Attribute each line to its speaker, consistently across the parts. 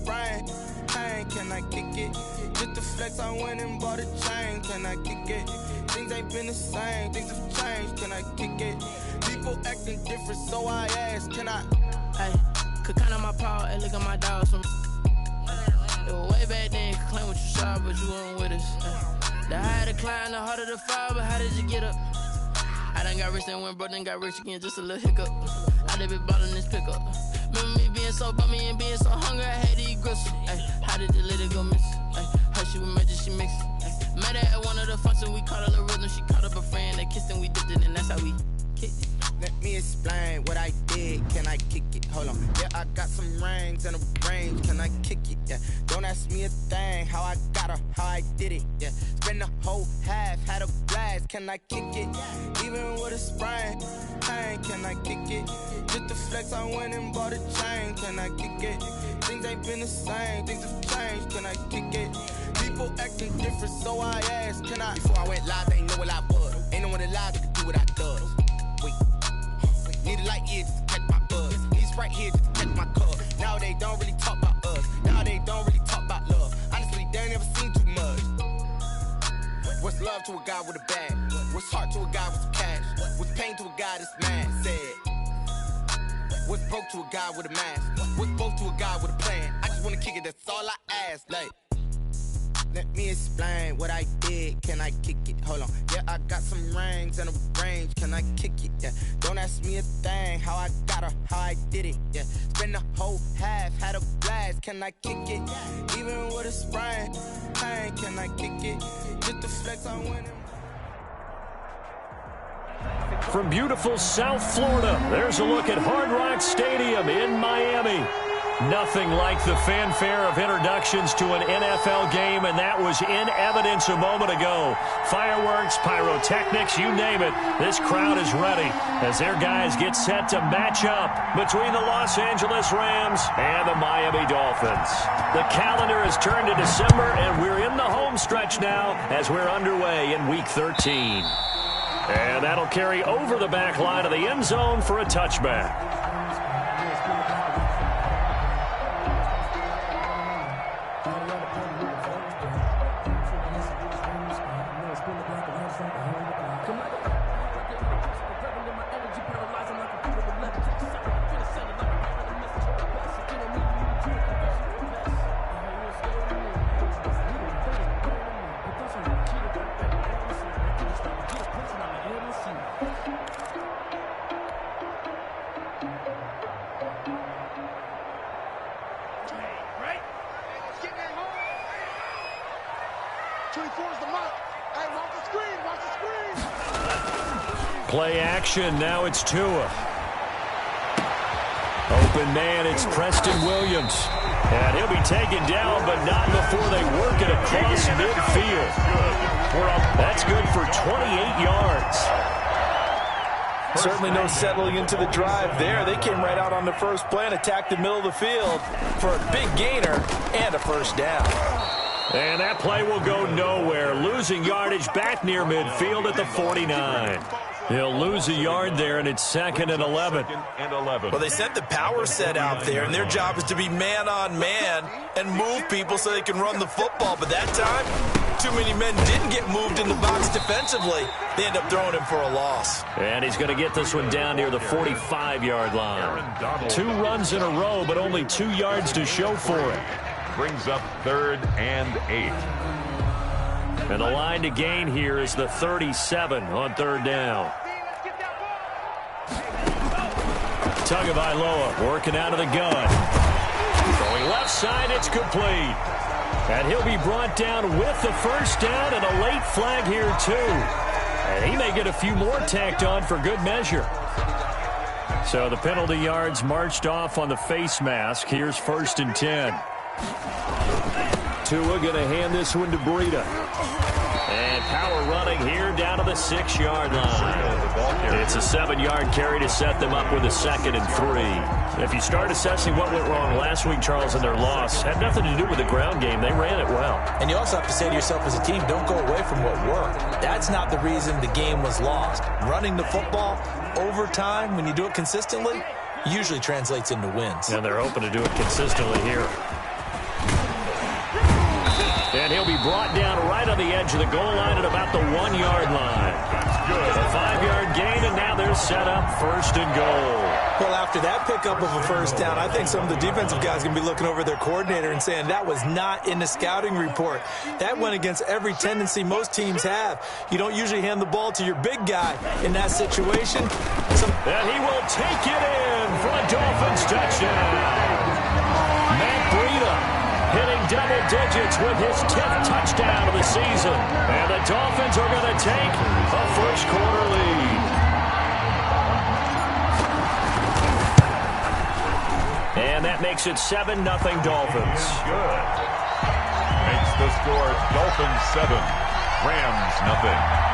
Speaker 1: sprain. Pain, can I kick it? Just the flex, I went and bought a chain. Can I kick it? Things ain't been the same, things have changed. Can I kick it? People acting different, so I ask, can I?
Speaker 2: Hey, could count on my power, and look at my dogs from. It was way back then, could claim what you saw, but you weren't with us. The higher the climb, the harder the fall, but how did you get up? I done got rich and went broke, then got rich again, just a little hiccup. I done been ballin' this pickup. Remember me being so bummy and being so hungry, I had to eat gristle. Ay, how did the lady go miss? Ay, how she was magic, she mixed. Met her at one of the functions, we caught a little rhythm, she caught up a friend, they kissed and we dipped it, and that's how we kicked it.
Speaker 1: Let me explain what I did, can I kick it? Hold on, yeah, I got some rings and a range, can I kick it? Yeah, don't ask me a thing, how I got her, how I did it, yeah. Spend the whole half, had a blast, can I kick it? Even with a sprain, pain, can I kick it? Just the flex, I went and bought a chain, can I kick it? Things ain't been the same, things have changed, can I kick it? People acting different, so I asked, can I? Before I went live, they ain't know what I was. Ain't no one alive that could do what I does. Wait, need a light here just to catch my buzz. Need right here just to catch my cup. Now they don't really talk about us. Now they don't really talk about love. Honestly, they ain't never seen too much. What's love to a guy with a bag? What's heart to a guy with some cash? What's pain to a guy that's mad? Said. What's broke to a guy with a mask? What's both to a guy with a plan? I just wanna kick it, that's all I ask. Like, let me explain what I did, can I kick it? Hold on, yeah, I got some rings and a range, can I kick it? Yeah, don't ask me a thing, how I got her, how I did it? Yeah, spend the whole half, had a blast, can I kick it? Even with a sprain, pain, can I kick it? Just the flex, I went and
Speaker 3: from beautiful South Florida, there's a look at Hard Rock Stadium in Miami. Nothing like the fanfare of introductions to an NFL game, and that was in evidence a moment ago. Fireworks, pyrotechnics, you name it. This crowd is ready as their guys get set to match up between the Los Angeles Rams and the Miami Dolphins. The calendar has turned to December, and we're in the home stretch now as we're underway in Week 13. And that'll carry over the back line of the end zone for a touchback. Play action, now it's Tua. Open man, it's Preston Williams. And he'll be taken down, but not before they work it across midfield. That's good for 28 yards.
Speaker 4: Certainly no settling into the drive there. They came right out on the first play and attacked the middle of the field for a big gainer and a first down.
Speaker 3: And that play will go nowhere. Losing yardage back near midfield at the 49. He'll lose a yard there, and it's 2nd and 11.
Speaker 4: Well, they sent the power set out there, and their job is to be man-on-man and move people so they can run the football. But that time, too many men didn't get moved in the box defensively. They end up throwing him for a loss.
Speaker 3: And he's going to get this one down near the 45-yard line. 2 runs in a row, but only 2 yards to show for it.
Speaker 5: Brings up 3rd and 8.
Speaker 3: And the line to gain here is the 37 on 3rd down. Tagovailoa working out of the gun. Going left side, it's complete. And he'll be brought down with the first down and a late flag here too. And he may get a few more tacked on for good measure. So the penalty yards marched off on the face mask. Here's 1st and 10. Tua going to hand this one to Breida. And power running here down to the 6-yard line. It's a 7-yard carry to set them up with a 2nd and 3. If you start assessing what went wrong last week, Charles, in their loss, had nothing to do with the ground game. They ran it well.
Speaker 4: And you also have to say to yourself as a team, don't go away from what worked. That's not the reason the game was lost. Running the football over time, when you do it consistently, usually translates into wins.
Speaker 3: And they're hoping to do it consistently here. brought down right on the edge of the goal line at about the 1-yard line. A 5-yard gain, and now they're set up 1st and goal.
Speaker 4: Well, after that pickup of a first down, I think some of the defensive guys are going to be looking over their coordinator and saying that was not in the scouting report. That went against every tendency most teams have. You don't usually hand the ball to your big guy in that situation.
Speaker 3: And he will take it in for a Dolphins touchdown. Matt Breida hitting double digits with his 10th touchdown of the season. And the Dolphins are going to take a first-quarter lead. And that makes it 7-0 Dolphins.
Speaker 5: Good. Makes the score Dolphins 7, Rams 0.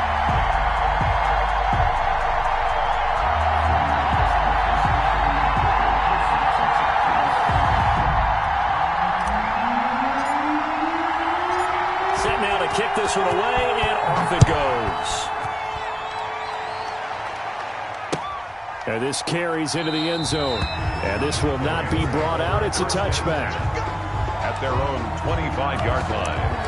Speaker 3: Kick this one away, and off it goes. And this carries into the end zone. And this will not be brought out. It's a touchback.
Speaker 5: At their own 25-yard line.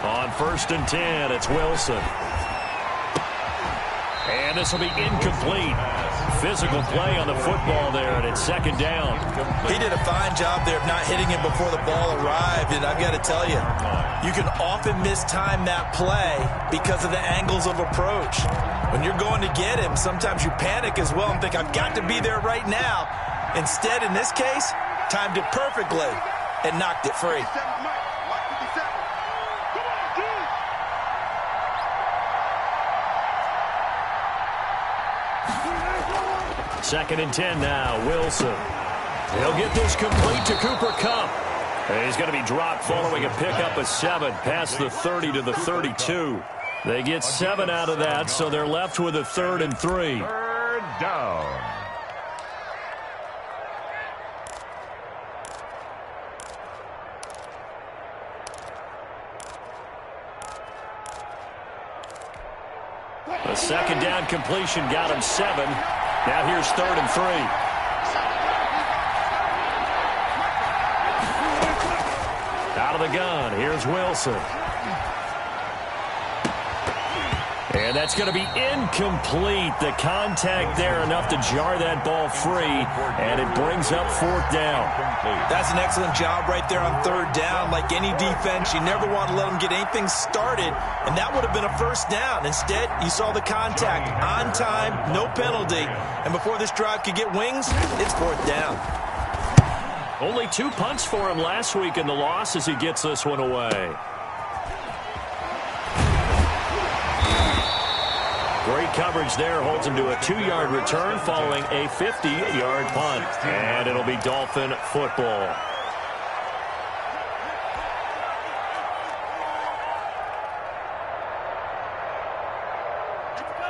Speaker 3: On 1st and 10, it's Wilson. And this will be incomplete. Physical play on the football there, and it's 2nd down.
Speaker 4: He did a fine job there of not hitting him before the ball arrived, and I've got to tell you, you can often mistime that play because of the angles of approach. When you're going to get him, sometimes you panic as well and think, I've got to be there right now. Instead, in this case, timed it perfectly and knocked it free.
Speaker 3: 2nd and 10 now, Wilson. He'll get this complete to Cooper Kupp. And he's going to be dropped following a pickup of 7 past the 30 to the 32. They get 7 out of that, so they're left with a 3rd and 3.
Speaker 5: 3rd down.
Speaker 3: The 2nd down completion got him 7. Now here's 3rd and 3. Out of the gun, here's Wilson. And that's going to be incomplete. The contact there enough to jar that ball free, and it brings up 4th down.
Speaker 4: That's an excellent job right there on 3rd down. Like any defense, you never want to let them get anything started, and that would have been a 1st down. Instead, you saw the contact on time, no penalty, and before this drive could get wings, it's 4th down.
Speaker 3: Only 2 punts for him last week in the loss as he gets this one away. Great coverage there, holds him to a 2-yard return following a 50-yard punt. And it'll be Dolphin football.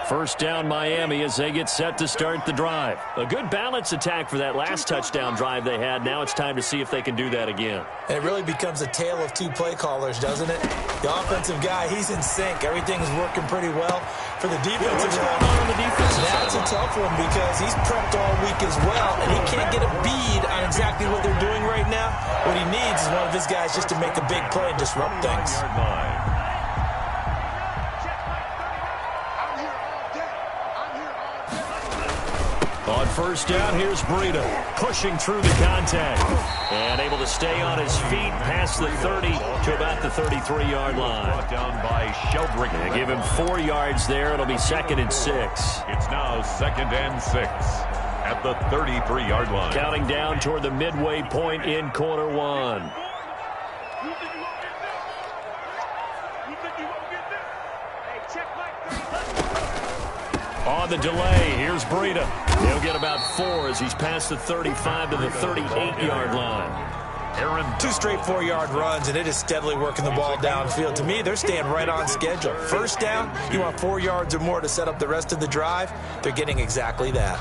Speaker 3: First down Miami as they get set to start the drive. A good balanced attack for that last touchdown drive they had. Now it's time to see if they can do that again.
Speaker 4: And it really becomes a tale of 2 play callers, doesn't it? The offensive guy, he's in sync. Everything's working pretty well. For the defensive
Speaker 3: what's going on the defensive side?
Speaker 4: That's a tough one because he's prepped all week as well, and he can't get a bead on exactly what they're doing right now. What he needs is one of his guys just to make a big play and disrupt things.
Speaker 3: On first down, here's Breida pushing through the contact and able to stay on his feet past the 30 to about the 33-yard line.
Speaker 5: Brought down by Sheldrick.
Speaker 3: They give him 4 yards there. It'll be 2nd and 6.
Speaker 5: It's now 2nd and 6 at the 33-yard line.
Speaker 3: Counting down toward the midway point in quarter 1. On the delay, here's Breida. He'll get about 4 as he's past the 35 to the 38-yard line.
Speaker 4: 2 straight 4-yard runs, and it is steadily working the ball downfield. To me, they're staying right on schedule. First down, you want 4 yards or more to set up the rest of the drive. They're getting exactly that.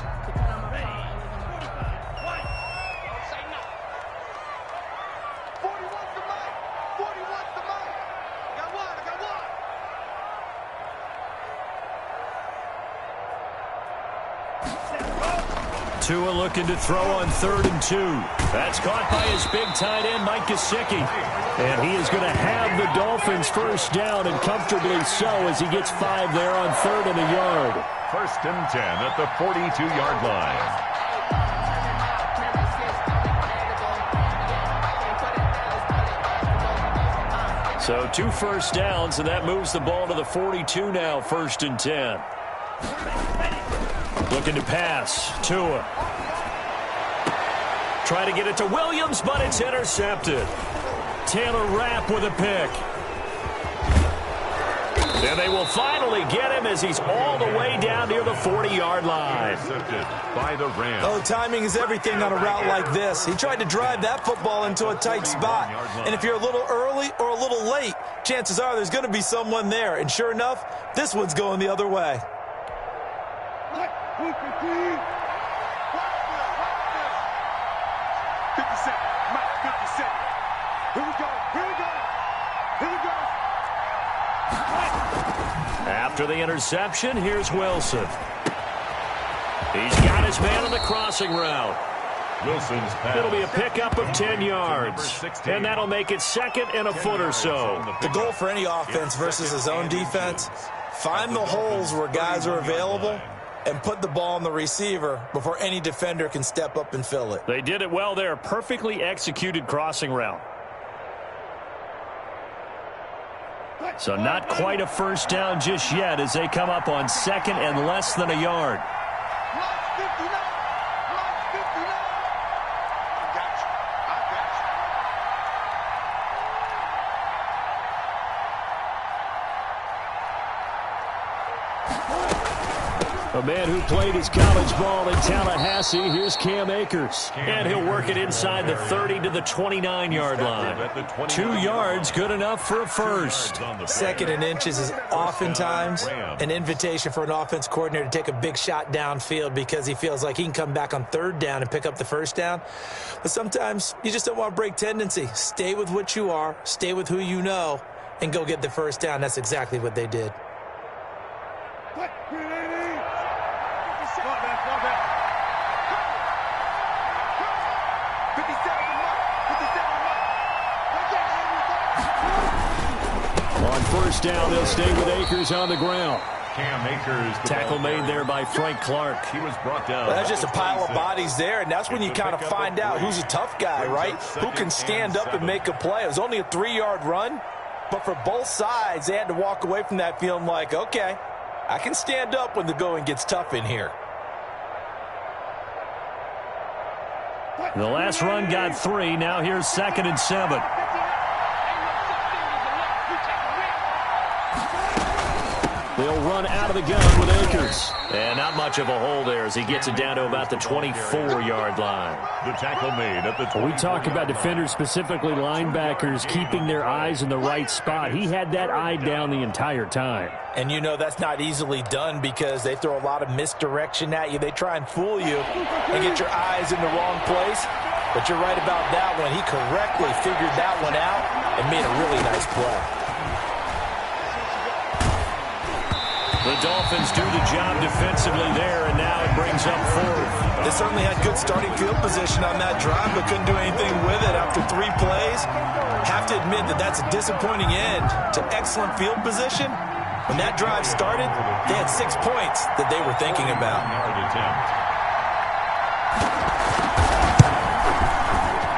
Speaker 3: Tua looking to throw on 3rd and 2. That's caught by his big tight end, Mike Gesicki. And he is going to have the Dolphins first down, and comfortably so, as he gets 5 there on 3rd and a yard.
Speaker 5: 1st and 10 at the 42-yard line.
Speaker 3: So 2 first downs, and that moves the ball to the 42 now, 1st and 10. Looking to pass. Tua. Try to get it to Williams, but it's intercepted. Taylor Rapp with a pick. And they will finally get him as he's all the way down near the 40-yard line.
Speaker 5: Intercepted by the Rams.
Speaker 4: Oh, timing is everything on a route like this. He tried to drive that football into a tight spot. And if you're a little early or a little late, chances are there's going to be someone there. And sure enough, this one's going the other way.
Speaker 3: After the interception, here's Wilson. He's got his man on the crossing route.
Speaker 5: Wilson's pass.
Speaker 3: It'll be a pickup of 10 yards. And that'll make it 2nd and a foot or so.
Speaker 4: The goal for any offense versus his own defense, find the holes where guys are available and put the ball on the receiver before any defender can step up and fill it.
Speaker 3: They did it well there. Perfectly executed crossing route. So not quite a first down just yet as they come up on 2nd and less than a yard. A man who played his college ball in Tallahassee, here's Cam Akers. And he'll work it inside the 30 to the 29-yard line. 2 yards, good enough for a first.
Speaker 4: 2nd and inches is oftentimes an invitation for an offense coordinator to take a big shot downfield because he feels like he can come back on 3rd down and pick up the first down. But sometimes you just don't want to break tendency. Stay with what you are, stay with who you know, and go get the first down. That's exactly what they did.
Speaker 3: First down, they'll stay with Akers on the ground.
Speaker 5: Cam Akers.
Speaker 3: Tackle made there by Frank Clark.
Speaker 5: He was brought down.
Speaker 4: Well, that's just a pile of bodies there, and that's when you kind of find out who's a tough guy, right? Who can stand up and make a play. It was only a 3-yard run, but for both sides, they had to walk away from that feeling like, okay, I can stand up when the going gets tough in here.
Speaker 3: The last run got 3. Now here's 2nd and 7. They'll run out of the gun with Akers. And not much of a hole there as he gets it down to about the 24-yard line.
Speaker 5: The tackle made at the 24.
Speaker 3: We talk about defenders, specifically linebackers, keeping their eyes in the right spot. He had that eye down the entire time.
Speaker 4: And you know that's not easily done because they throw a lot of misdirection at you. They try and fool you and get your eyes in the wrong place. But you're right about that one. He correctly figured that one out and made a really nice play.
Speaker 3: The Dolphins do the job defensively there, and now it brings up 4th.
Speaker 4: They certainly had good starting field position on that drive, but couldn't do anything with it after 3 plays. Have to admit that that's a disappointing end to excellent field position. When that drive started, they had 6 points that they were thinking about.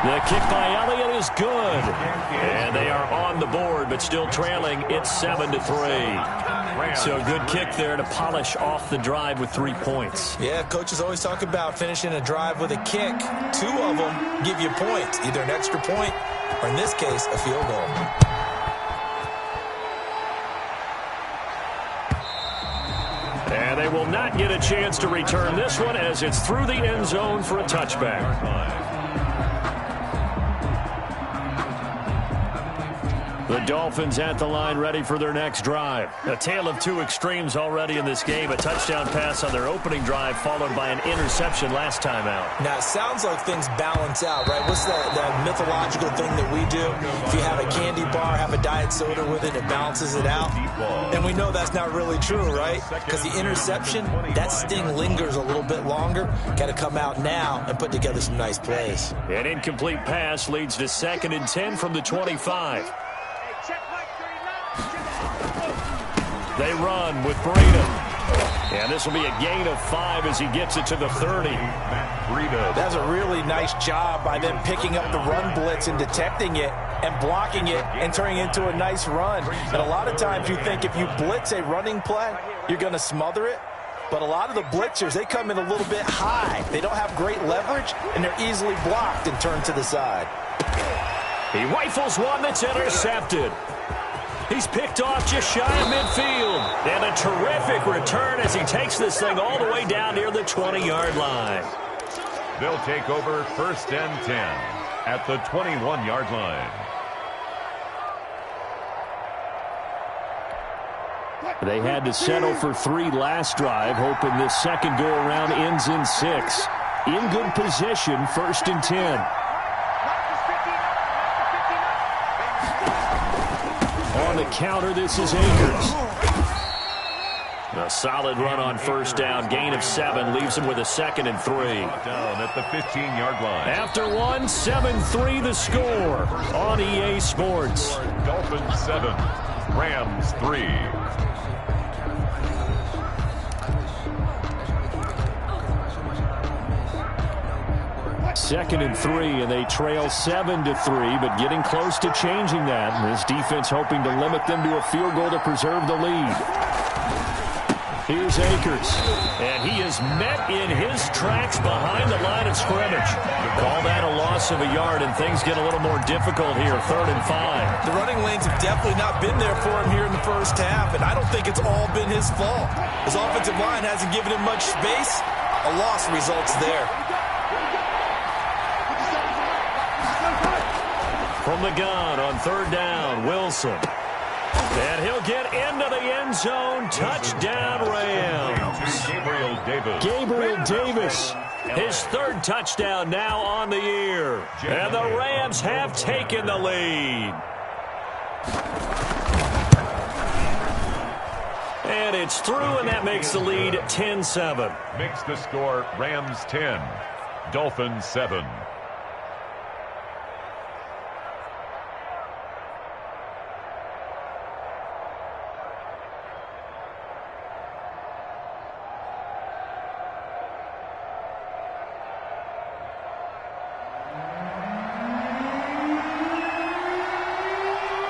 Speaker 3: The kick by Elliott is good. And they are on the board, but still trailing. It's 7-3. So a good kick there to polish off the drive with 3 points.
Speaker 4: Yeah, coaches always talk about finishing a drive with a kick. 2 of them give you points, either an extra point or, in this case, a field goal.
Speaker 3: And they will not get a chance to return this one as it's through the end zone for a touchback. The Dolphins at the line ready for their next drive. A tale of two extremes already in this game. A touchdown pass on their opening drive followed by an interception last time out.
Speaker 4: Now, it sounds like things balance out, right? What's that mythological thing that we do? If you have a candy bar, have a diet soda with it, it balances it out. And we know that's not really true, right? Because the interception, that sting lingers a little bit longer. Got to come out now and put together some nice plays.
Speaker 3: An incomplete pass leads to 2nd and 10 from the 25. They run with Breida. And this will be a gain of 5 as he gets it to the 30.
Speaker 4: That's a really nice job by them picking up the run blitz and detecting it and blocking it and turning it into a nice run. And a lot of times you think if you blitz a running play, you're going to smother it. But a lot of the blitzers, they come in a little bit high. They don't have great leverage, and they're easily blocked and turned to the side.
Speaker 3: He rifles one that's intercepted. He's picked off just shy of midfield. And a terrific return as he takes this thing all the way down near the 20-yard line.
Speaker 5: They'll take over 1st and 10 at the 21-yard line.
Speaker 3: They had to settle for 3 last drive, hoping this second go-around ends in 6. In good position, 1st and 10. On the counter, this is Akers. A solid run on 1st down. Gain of 7 leaves him with a 2nd and 3.
Speaker 5: Down at the 15-yard line.
Speaker 3: After 1, 7-3 the score on EA Sports.
Speaker 5: Dolphins 7, Rams 3.
Speaker 3: 2nd and 3, and they trail 7-3, but getting close to changing that. And this defense hoping to limit them to a field goal to preserve the lead. Here's Akers, and he is met in his tracks behind the line of scrimmage. Call that a loss of a yard, and things get a little more difficult here, 3rd and 5.
Speaker 4: The running lanes have definitely not been there for him here in the first half, and I don't think it's all been his fault. His offensive line hasn't given him much space. A loss results there.
Speaker 3: From the gun on 3rd down, Wilson. And he'll get into the end zone. Touchdown, Rams. Gabriel Davis. His 3rd touchdown now on the year. And the Rams have taken the lead. And it's through, and that makes the lead 10-7.
Speaker 5: Makes the score Rams 10, Dolphins 7.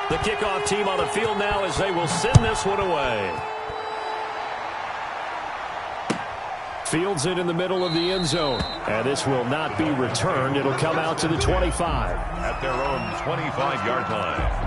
Speaker 3: The kickoff team on the field now as they will send this one away. Fields it in the middle of the end zone. And this will not be returned. It'll come out to the 25.
Speaker 5: At their own 25-yard line.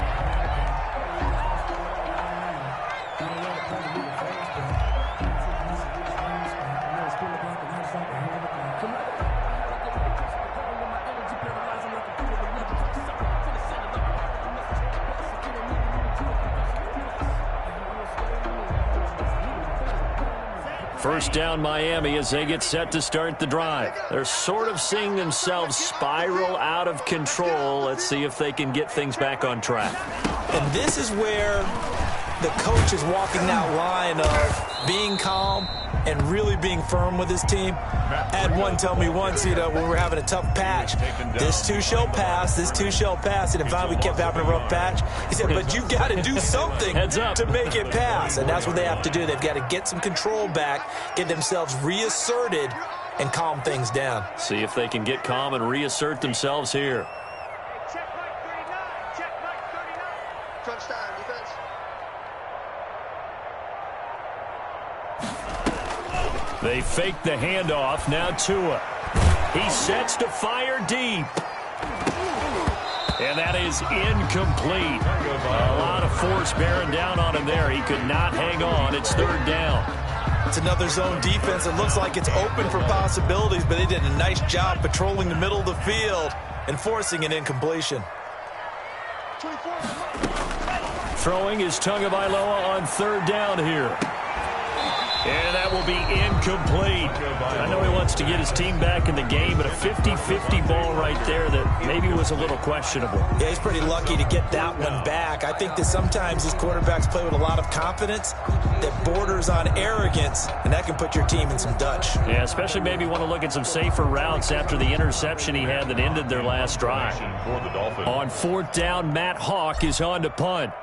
Speaker 3: First down Miami as they get set to start the drive. They're sort of seeing themselves spiral out of control. Let's see if they can get things back on track.
Speaker 4: And this is where the coach is walking that line of being calm and really being firm with his team. I had one tell me once, when we were having a tough patch, this too shall pass, this too shall pass. And finally we kept having a rough patch. He said, but you've got to do something to make it pass. And that's what they have to do. They've got to get some control back, get themselves reasserted, and calm things down.
Speaker 3: See if they can get calm and reassert themselves here. They fake the handoff. Now Tua. He sets to fire deep. And that is incomplete. A lot of force bearing down on him there. He could not hang on. It's 3rd down.
Speaker 4: It's another zone defense. It looks like it's open for possibilities, but they did a nice job patrolling the middle of the field and forcing an incompletion.
Speaker 3: Throwing is Tagovailoa on third down here. And that will be incomplete. I know he wants to get his team back in the game, but a 50-50 ball right there that maybe was a little questionable.
Speaker 4: Yeah, he's pretty lucky to get that one back. I think that sometimes these quarterbacks play with a lot of confidence that borders on arrogance, and that can put your team in some Dutch.
Speaker 3: Yeah, especially maybe want to look at some safer routes after the interception he had that ended their last drive. On fourth down, Matt Hawk is on to punt.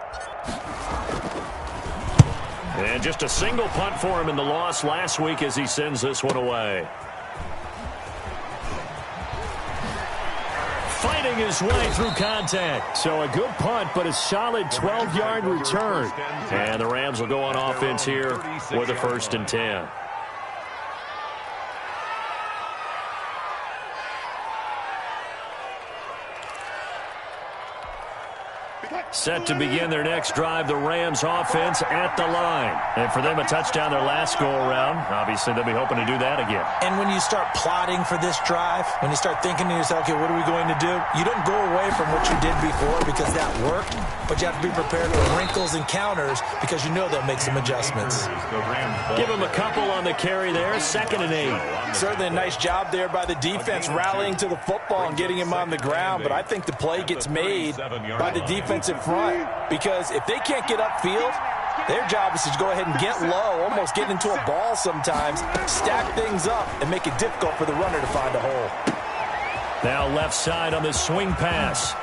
Speaker 3: And just a single punt for him in the loss last week as he sends this one away. Fighting his way through contact. So a good punt, but a solid 12-yard return. And the Rams will go on offense here with a 1st and 10. Set to begin their next drive, the Rams offense at the line. And for them, a touchdown their last go-around. Obviously, they'll be hoping to do that again.
Speaker 4: And when you start plotting for this drive, when you start thinking to yourself, okay, what are we going to do? You don't go away from what you did before because that worked, but you have to be prepared for wrinkles and counters because you know they'll make some adjustments.
Speaker 3: Give them a couple on the carry there, 2nd and 8.
Speaker 4: Certainly a nice job there by the defense rallying to the football and getting him on the ground, but I think the play gets made by the defensive front because if they can't get upfield, their job is to go ahead and get low, almost get into a ball sometimes, stack things up, and make it difficult for the runner to find a hole.
Speaker 3: Now left side on the swing pass.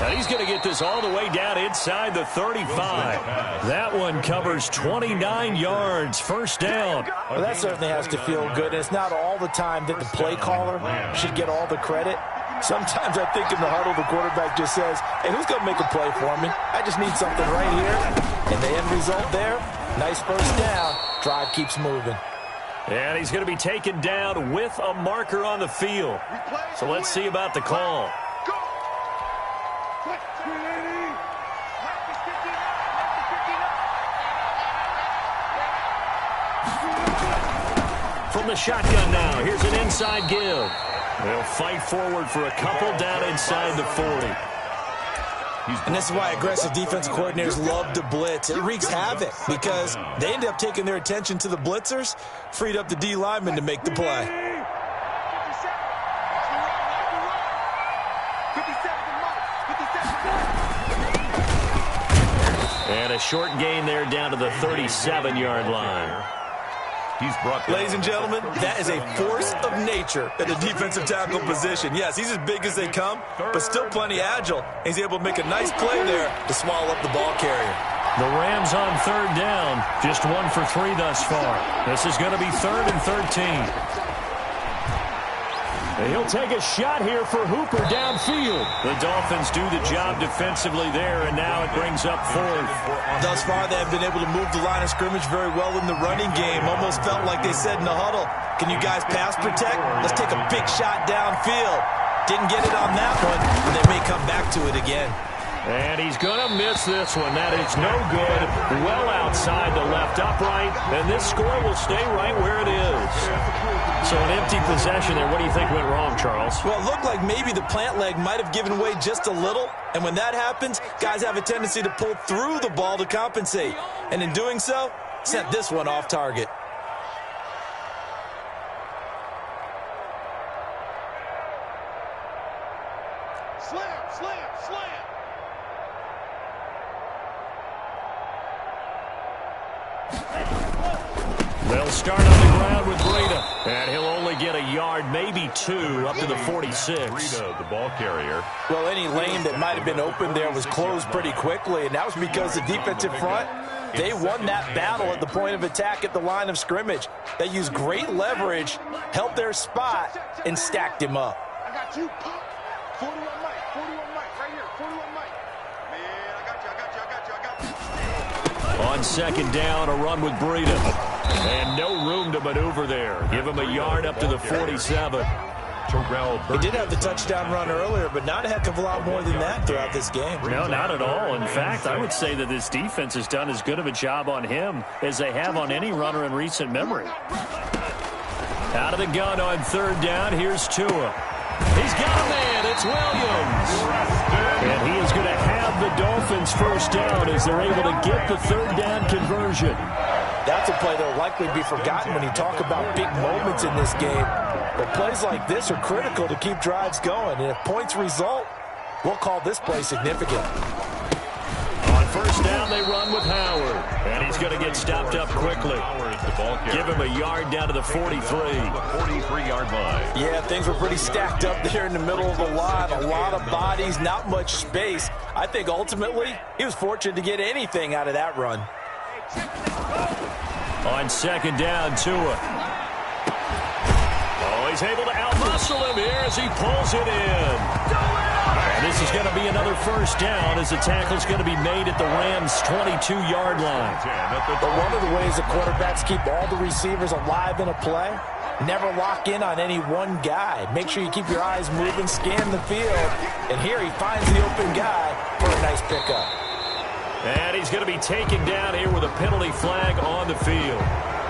Speaker 3: And he's going to get this all the way down inside the 35. That one covers 29 yards, 1st down.
Speaker 4: Well, that certainly has to feel good. It's not all the time that the play caller should get all the credit. Sometimes I think in the huddle, the quarterback just says, hey, who's going to make a play for me? I just need something right here. And the end result there, nice 1st down. Drive keeps moving.
Speaker 3: And he's going to be taken down with a marker on the field. So let's see about the call. From the shotgun now, here's an inside give. They'll fight forward for a couple down inside the 40.
Speaker 4: And this is why aggressive defensive coordinators love to blitz. It wreaks havoc because they end up taking their attention to the blitzers, freed up the D lineman to make the play.
Speaker 3: And a short gain there down to the 37-yard line.
Speaker 4: Ladies and gentlemen, that is a force of nature at the defensive tackle position. Yes, he's as big as they come, but still plenty agile. He's able to make a nice play there to swallow up the ball carrier.
Speaker 3: The Rams on 3rd down, just 1 for 3 thus far. This is going to be 3rd and 13. And he'll take a shot here for Hooper downfield. The Dolphins do the job defensively there, and now it brings up 4th.
Speaker 4: Thus far, they have been able to move the line of scrimmage very well in the running game. Almost felt like they said in the huddle, can you guys pass protect? Let's take a big shot downfield. Didn't get it on that one, but they may come back to it again.
Speaker 3: And he's going to miss this one. That is no good. Well outside the left upright, and this score will stay right where it is. So an empty possession there. What do you think went wrong, Charles?
Speaker 4: Well, it looked like maybe the plant leg might have given way just a little, and when that happens, guys have a tendency to pull through the ball to compensate. And in doing so, sent this one off target.
Speaker 3: They'll start on the ground with Breida, and he'll only get a yard, maybe 2, up to the 46.
Speaker 5: Breida, the ball carrier.
Speaker 4: Well, any lane that might have been open there was closed pretty quickly, and that was because the defensive front, they won that battle at the point of attack at the line of scrimmage. They used great leverage, held their spot, and stacked him up.
Speaker 6: I got you. 41 Mike, right here, 41 Mike. Man, I got you.
Speaker 3: On 2nd down, a run with Breida. And no room to maneuver there. Give him a yard up to the 47.
Speaker 4: He did have the touchdown run earlier, but not a heck of a lot more than that throughout this game.
Speaker 3: No, not at all. In fact, I would say that this defense has done as good of a job on him as they have on any runner in recent memory. Out of the gun on 3rd down, here's Tua. He's got a man. It's Williams. And he is going to Dolphins first down as they're able to get the third down conversion.
Speaker 4: That's a play that will likely be forgotten when you talk about big moments in this game. But plays like this are critical to keep drives going. And if points result, we'll call this play significant.
Speaker 3: On first down, they run with Howard. And he's going to get stopped up quickly. Give him a yard down to the 43.
Speaker 5: The 43-yard line.
Speaker 4: Yeah, things were pretty stacked up there in the middle of the line. A lot of bodies, not much space. I think ultimately he was fortunate to get anything out of that run.
Speaker 3: On second down, Tua. Oh, he's able to outmuscle him here as he pulls it in. And this is going to be another first down as the tackle's going to be made at the Rams' 22-yard line.
Speaker 4: But one of the ways the quarterbacks keep all the receivers alive in a play, never lock in on any one guy. Make sure you keep your eyes moving, scan the field. And here he finds the open guy for a nice pickup.
Speaker 3: And he's going to be taken down here with a penalty flag on the field.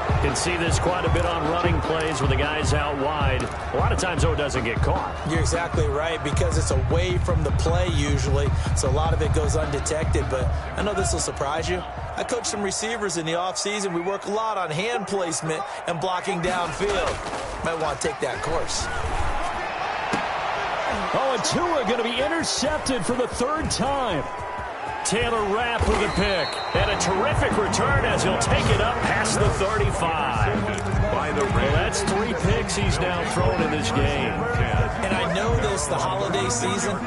Speaker 3: You can see this quite a bit on running plays with the guys out wide. A lot of times, though, it doesn't get caught.
Speaker 4: You're exactly right, because it's away from the play usually, so a lot of it goes undetected. But I know this will surprise you. I coach some receivers in the offseason. We work a lot on hand placement and blocking downfield. Might want to take that course.
Speaker 3: Oh, and Tua going to be intercepted for the third time. Taylor Rapp with a pick. And a terrific return as he'll take it up past the 35. Well, that's 3 picks he's now thrown in this game.
Speaker 4: And I know this, the holiday season,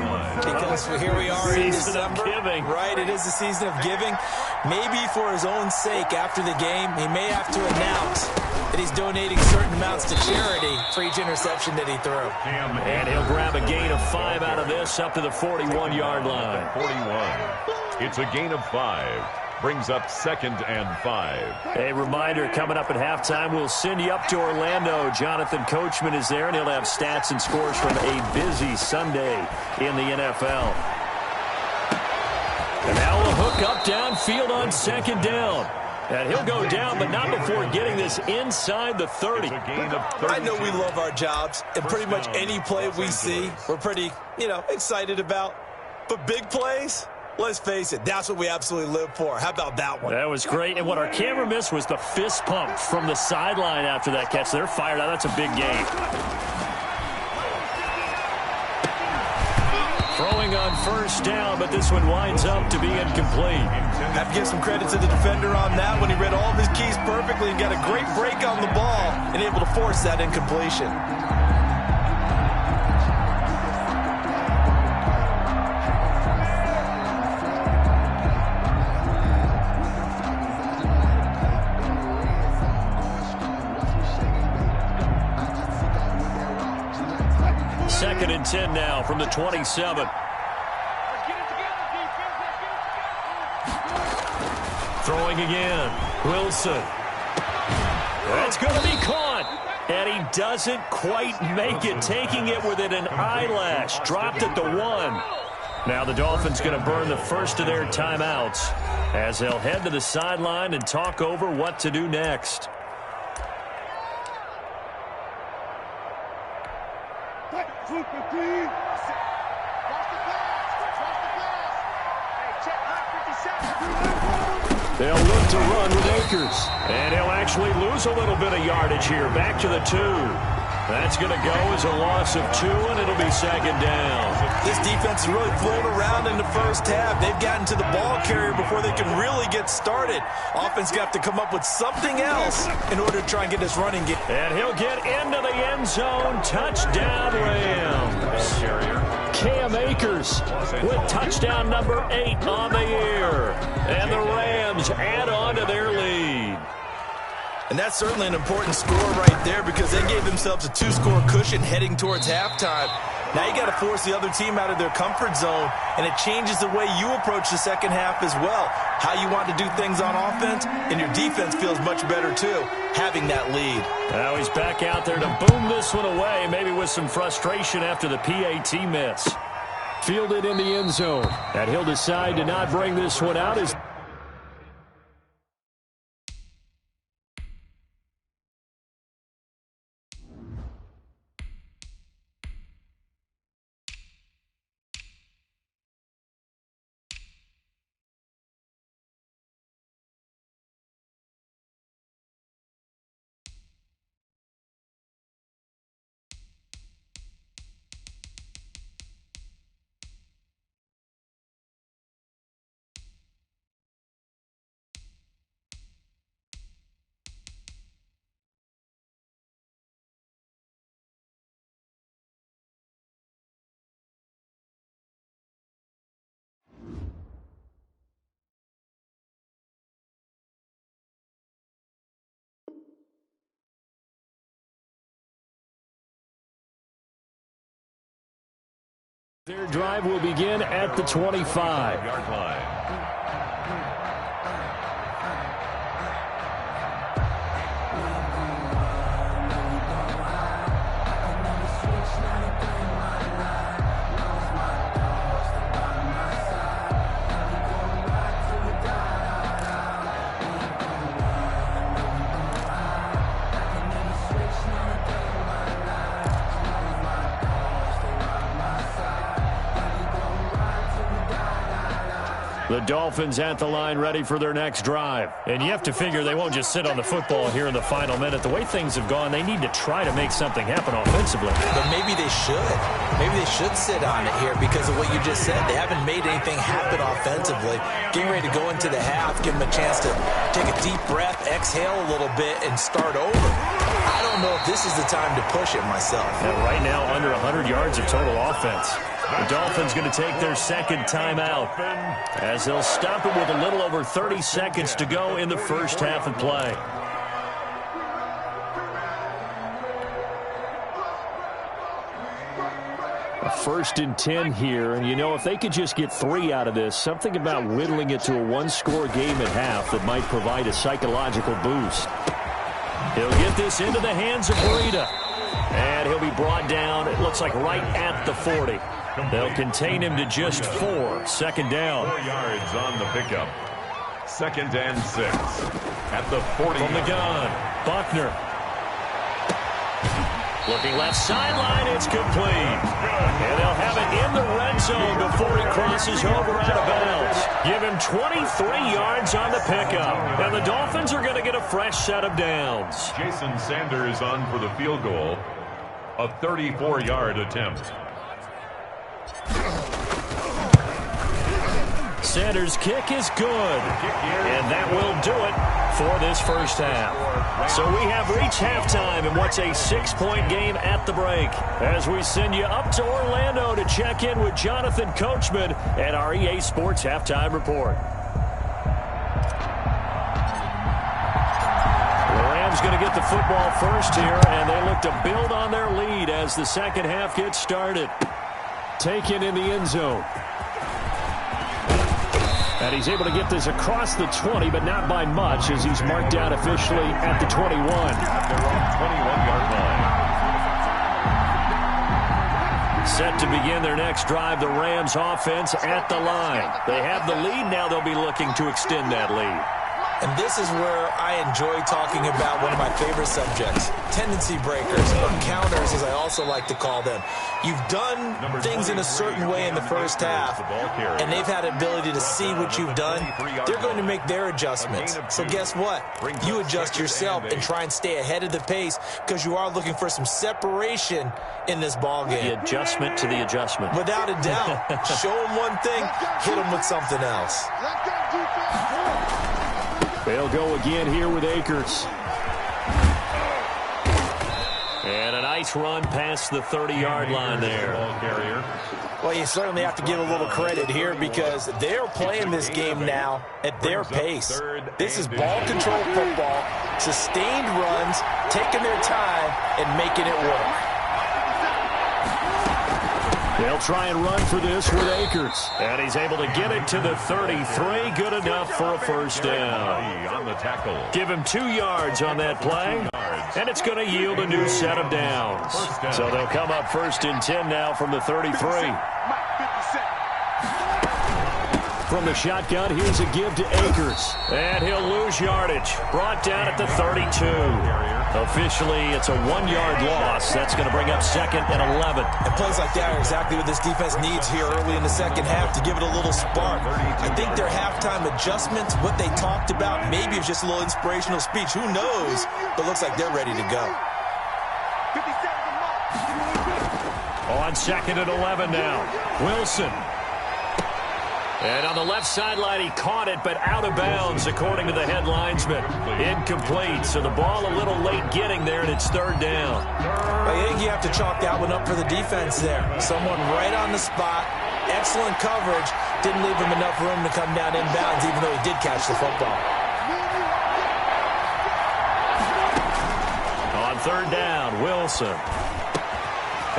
Speaker 4: because here we are in December.
Speaker 3: Giving.
Speaker 4: Right, it is the season of giving. Maybe for his own sake after the game, he may have to announce that he's donating certain amounts to charity for each interception that he threw.
Speaker 3: And he'll grab a gain of 5 out of this up to the 41-yard line.
Speaker 5: 41. It's a gain of 5. Brings up 2nd and 5.
Speaker 3: A reminder, coming up at halftime, we'll send you up to Orlando. Jonathan Coachman is there, and he'll have stats and scores from a busy Sunday in the NFL. And now a hook up downfield on second down. And he'll go down, but not before getting this inside the 30.
Speaker 4: I know we love our jobs, and pretty much any play we see, we're pretty, excited about. But big plays, let's face it, that's what we absolutely live for. How about that one?
Speaker 3: That was great. And what our camera missed was the fist pump from the sideline after that catch. They're fired out. That's a big game. Throwing on first down, but this one winds up to be incomplete.
Speaker 4: Have to give some credit to the defender on that when he read all of his keys perfectly and got a great break on the ball and able to force that incompletion.
Speaker 3: Second and 10 now from the 27. Throwing again. Wilson. That's going to be caught. And he doesn't quite make it, taking it within an eyelash. Dropped at the 1. Now the Dolphins going to burn the first of their timeouts as they'll head to the sideline and talk over what to do next. They'll look to run with Akers. And he'll actually lose a little bit of yardage here. Back to the 2. That's going to go as a loss of 2, and it'll be second down.
Speaker 4: This defense is really flown around in the first half. They've gotten to the ball carrier before they can really get started. Offense got to come up with something else in order to try and get this running game.
Speaker 3: And he'll get into the end zone. Touchdown, Rams. Cam Akers with touchdown number 8 on the year. And the Rams add on to their lead.
Speaker 4: And that's certainly an important score right there because they gave themselves a 2-score cushion heading towards halftime. Now you got to force the other team out of their comfort zone, and it changes the way you approach the second half as well. How you want to do things on offense, and your defense feels much better too, having that lead.
Speaker 3: Now he's back out there to boom this one away, maybe with some frustration after the PAT miss. Fielded in the end zone, and he'll decide to not bring this one out as Their drive will begin at the 25-yard
Speaker 5: line.
Speaker 3: The Dolphins at the line ready for their next drive. And you have to figure they won't just sit on the football here in the final minute. The way things have gone, they need to try to make something happen offensively.
Speaker 4: But maybe they should. Maybe they should sit on it here because of what you just said. They haven't made anything happen offensively. Getting ready to go into the half, give them a chance to take a deep breath, exhale a little bit, and start over. I don't know if this is the time to push it myself.
Speaker 3: And right now, under 100 yards of total offense. The Dolphins going to take their second timeout as they'll stop it with a little over 30 seconds to go in the first half of play. A 1st and 10 here, and you know, if they could just get 3 out of this, something about whittling it to a one-score game at half that might provide a psychological boost. He'll get this into the hands of Breida, and he'll be brought down, it looks like right at the 40. They'll contain him to just 4. Second down.
Speaker 5: 4 yards on the pickup. 2nd and 6 at the 40.
Speaker 3: From the gun, Buckner. Looking left sideline, it's complete. And they'll have it in the red zone before he crosses over out of bounds. Give him 23 yards on the pickup. And the Dolphins are going to get a fresh set of downs.
Speaker 5: Jason Sanders on for the field goal. A 34-yard attempt.
Speaker 3: Sanders' kick is good, and that will do it for this first half. So we have reached halftime in what's a 6-point game at the break as we send you up to Orlando to check in with Jonathan Coachman at our EA Sports Halftime Report. The Rams going to get the football first here, and they look to build on their lead as the second half gets started. Taken in the end zone. And he's able to get this across the 20, but not by much as he's marked out officially at the 21.
Speaker 5: At their own 21-yard line.
Speaker 3: Set to begin their next drive, the Rams offense at the line. They have the lead. Now they'll be looking to extend that lead.
Speaker 4: And this is where I enjoy talking about one of my favorite subjects, tendency breakers, or counters as I also like to call them. You've done things in a certain way in the first half, and they've had the ability to see what you've done. They're going to make their adjustments. So guess what? You adjust yourself and try and stay ahead of the pace because you are looking for some separation in this ball game.
Speaker 3: The adjustment to the adjustment.
Speaker 4: Without a doubt. Show them one thing, hit them with something else.
Speaker 3: They'll go again here with Akers. And a nice run past the 30-yard line there.
Speaker 4: Well, you certainly have to give a little credit here because they're playing this game now at their pace. This is ball control football, sustained runs, taking their time, and making it work.
Speaker 3: They'll try and run for this with Akers. And he's able to get it to the 33. Good enough for a first down.
Speaker 5: On the tackle.
Speaker 3: Give him 2 yards on that play. And it's going to yield a new set of downs. So they'll come up 1st and 10 now from the 33. From the shotgun, here's a give to Akers. And he'll lose yardage. Brought down at the 32. Officially, it's a 1-yard loss. That's going to bring up 2nd and 11.
Speaker 4: And plays like that are exactly what this defense needs here early in the second half to give it a little spark. I think their halftime adjustments, what they talked about, maybe it's just a little inspirational speech. Who knows? But looks like they're ready to go.
Speaker 3: On 2nd and 11 now. Wilson. And on the left sideline, he caught it, but out of bounds, according to the head linesman. Incomplete, so the ball a little late getting there, and it's 3rd down.
Speaker 4: I think you have to chalk that one up for the defense there. Someone right on the spot, excellent coverage, didn't leave him enough room to come down inbounds, even though he did catch the football.
Speaker 3: On 3rd down, Wilson.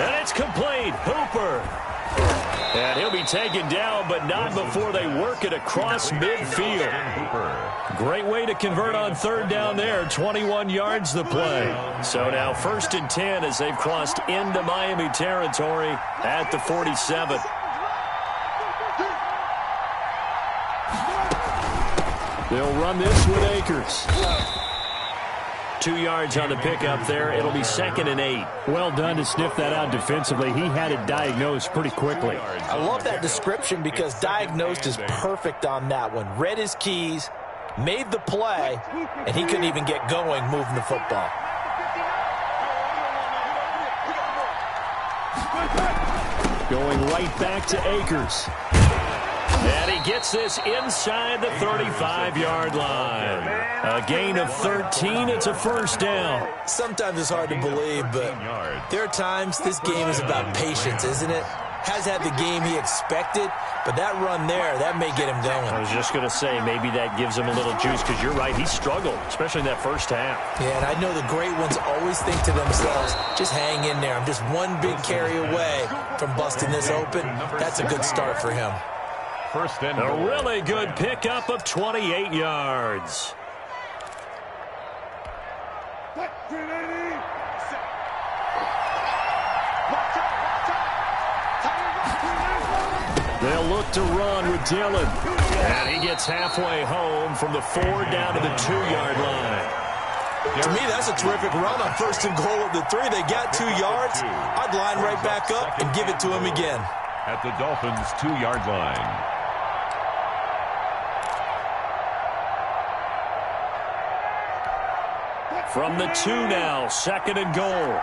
Speaker 3: And it's complete. Hooper. And he'll be taken down, but not before they work it across midfield. Great way to convert on third down there. 21 yards the play. So now 1st and 10 as they've crossed into Miami territory at the 47. They'll run this with Akers. 2 yards on the pickup there. It'll be 2nd and 8.
Speaker 7: Well done to sniff that out defensively. He had it diagnosed pretty quickly.
Speaker 4: I love that description because diagnosed is perfect on that one. Read his keys, made the play, and he couldn't even get going moving the football.
Speaker 3: Going right back to Akers. And he gets this inside the 35-yard line. A gain of 13. It's a 1st down.
Speaker 4: Sometimes it's hard to believe, but there are times this game is about patience, isn't it? Has had the game he expected, but that run there, that may get him going.
Speaker 3: I was just going to say, maybe that gives him a little juice, because you're right, he struggled, especially in that first half.
Speaker 4: Yeah, and I know the great ones always think to themselves, just hang in there. I'm just one big carry away from busting this open. That's a good start for him.
Speaker 5: First and
Speaker 3: a really good pickup of 28 yards. They'll look to run with Dillon. And he gets halfway home from the 4 down to the 2-yard line.
Speaker 4: To me, that's a terrific run on 1st and goal at the 3. They got 2 yards. I'd line right back up and give it to him again.
Speaker 5: At the Dolphins' 2-yard line.
Speaker 3: From the 2 now, 2nd and goal.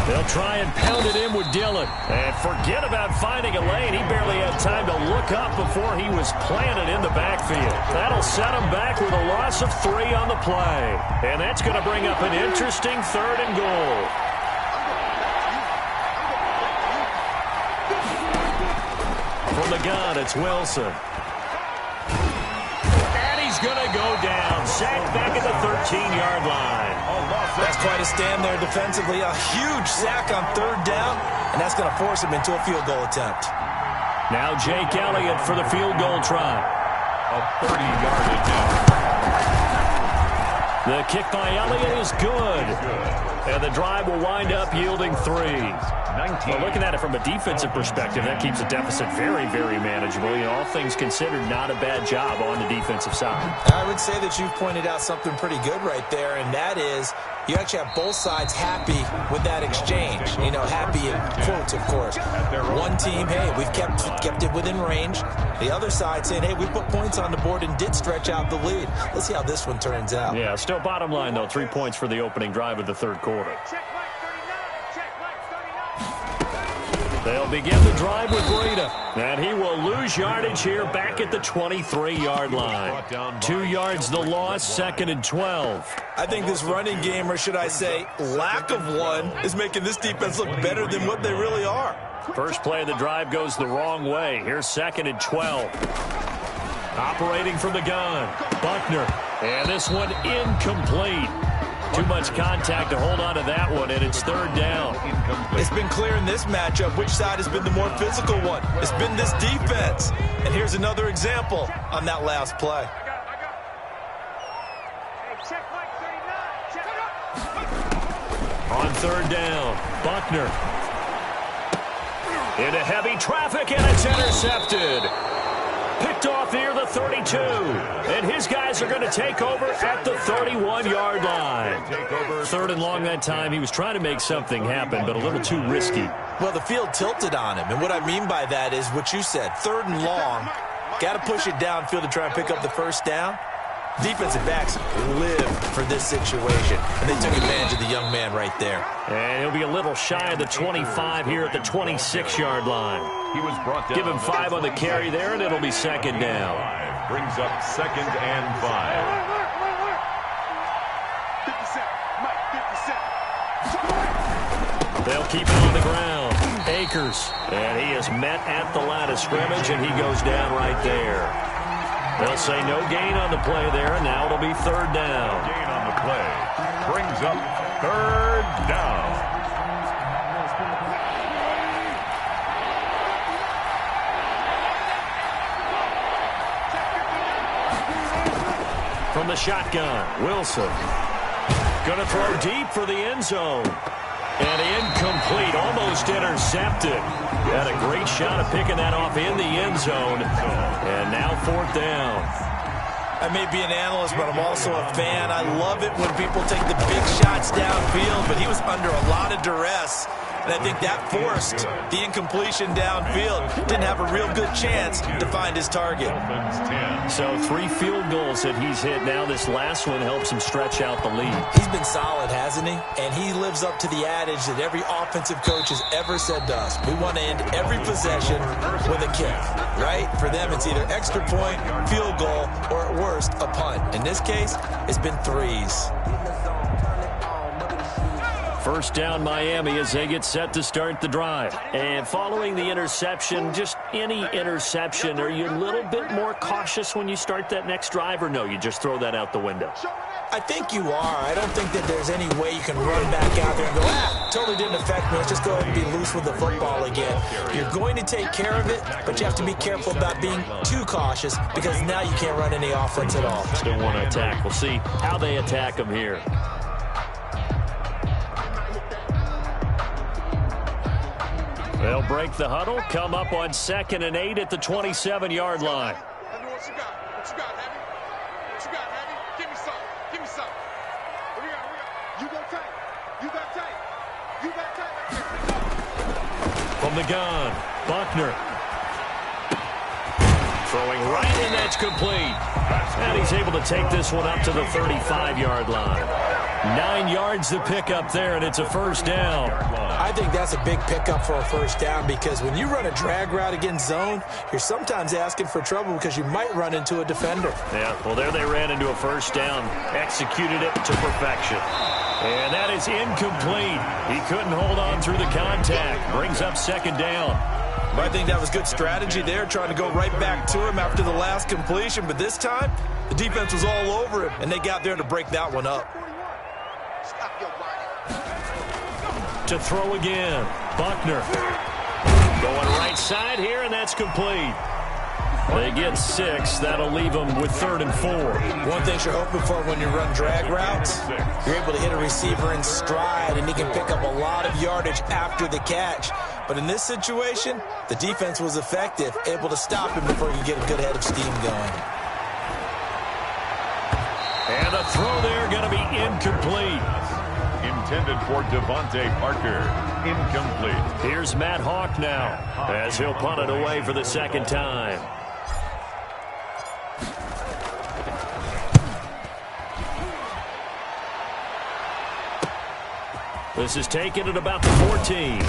Speaker 3: They'll try and pound it in with Dillon. And forget about finding a lane. He barely had time to look up before he was planted in the backfield. That'll set him back with a loss of 3 on the play. And that's going to bring up an interesting 3rd and goal. From the gun, it's Wilson. Going to go down. Sacked back at the 13-yard line.
Speaker 4: That's quite a stand there defensively. A huge sack on 3rd down, and that's going to force him into a field goal attempt.
Speaker 3: Now Jake Elliott for the field goal try.
Speaker 5: A 30-yard attempt.
Speaker 3: The kick by Elliott is good. And the drive will wind up yielding 3. Well, looking at it from a defensive perspective, that keeps the deficit very, very manageable. You know, all things considered, not a bad job on the defensive side.
Speaker 4: I would say that you've pointed out something pretty good right there, and that is you actually have both sides happy with that exchange. You know, happy in quotes, of course. One team, hey, we've kept it within range. The other side saying, hey, we put points on the board and did stretch out the lead. Let's see how this one turns out.
Speaker 3: Yeah, still bottom line, though, 3 points for the opening drive of the 3rd quarter. They'll begin the drive with Breida. And he will lose yardage here back at the 23-yard line. 2 yards the loss, 2nd and 12.
Speaker 4: I think this running game, or should I say lack of one, is making this defense look better than what they really are.
Speaker 3: First play of the drive goes the wrong way. Here's 2nd and 12. Operating from the gun, Buckner. And this one incomplete. Too much contact to hold on to that one, and it's 3rd down.
Speaker 4: It's been clear in this matchup which side has been the more physical one. It's been this defense. And here's another example on that last play.
Speaker 3: On 3rd down, Buckner. Into heavy traffic, and it's intercepted. Picked off near the 32. And his guys are going to take over at the 31-yard line. 3rd and long that time. He was trying to make something happen, but a little too risky.
Speaker 4: Well, the field tilted on him. And what I mean by that is what you said. 3rd and long. Got to push it downfield to try and pick up the 1st down. Defensive backs live for this situation, and they took advantage of the young man right there.
Speaker 3: And he'll be a little shy of the 25 here at the 26-yard line.
Speaker 5: He was brought down.
Speaker 3: Give him 5 on the carry there, and it'll be 2nd down.
Speaker 5: Brings up 2nd and 5.
Speaker 6: 57.
Speaker 3: They'll keep it on the ground. Akers, and he is met at the line of scrimmage, and he goes down right there. They'll say no gain on the play there, and now it'll be 3rd down.
Speaker 5: Gain on the play. Brings up 3rd down.
Speaker 3: shotgun. Wilson going to throw deep for the end zone. And incomplete, almost intercepted. Had a great shot of picking that off in the end zone. And now 4th down.
Speaker 4: I may be an analyst, but I'm also a fan. I love it when people take the big shots downfield, but he was under a lot of duress. And I think that forced the incompletion downfield. Didn't have a real good chance to find his target.
Speaker 3: So 3 field goals that he's hit now. This last one helps him stretch out the lead.
Speaker 4: He's been solid, hasn't he? And he lives up to the adage that every offensive coach has ever said to us. We want to end every possession with a kick, right? For them, it's either extra point, field goal, or at worst, a punt. In this case, it's been 3s.
Speaker 3: First down Miami as they get set to start the drive. And following the interception, just any interception, are you a little bit more cautious when you start that next drive, or no, you just throw that out the window?
Speaker 4: I think you are. I don't think that there's any way you can run back out there and go, totally didn't affect me. Let's just go ahead and be loose with the football again. You're going to take care of it, but you have to be careful about being too cautious because now you can't run any offense at all.
Speaker 3: Still want to attack. We'll see how they attack them here. They'll break the huddle, come up on 2nd and 8 at the 27-yard line.
Speaker 6: What you got? What you got, Heavy? What you got, Heavy? Give me some. Give me some. What we got? You go tight. You got tight. You got tight.
Speaker 3: From the gun, Buckner. Throwing right, and that's complete. And he's able to take this one up to the 35-yard line. 9 yards to pick up there, and it's a first down.
Speaker 4: I think that's a big pickup for a first down because when you run a drag route against zone, you're sometimes asking for trouble because you might run into a defender.
Speaker 3: Yeah, well, there they ran into a first down, executed it to perfection. And that is incomplete. He couldn't hold on through the contact. Brings up 2nd down.
Speaker 4: I think that was good strategy there, trying to go right back to him after the last completion. But this time, the defense was all over him, and they got there to break that one up.
Speaker 3: To throw again, Buckner. Going right side here, and that's complete. They get 6. That'll leave them with 3rd and 4.
Speaker 4: One thing you're hoping for when you run drag routes, you're able to hit a receiver in stride, and he can pick up a lot of yardage after the catch. But in this situation, the defense was effective, able to stop him before you get a good head of steam going.
Speaker 3: And a throw there going to be incomplete.
Speaker 5: Intended for Devontae Parker. Incomplete.
Speaker 3: Here's Matt Hawk now as he'll punt it away for the 2nd time. This is taken at about the 14.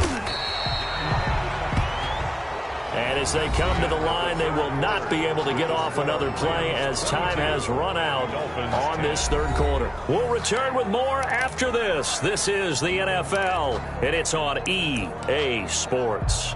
Speaker 3: And as they come to the line, they will not be able to get off another play as time has run out on this 3rd quarter. We'll return with more after this. This is the NFL, and it's on EA Sports.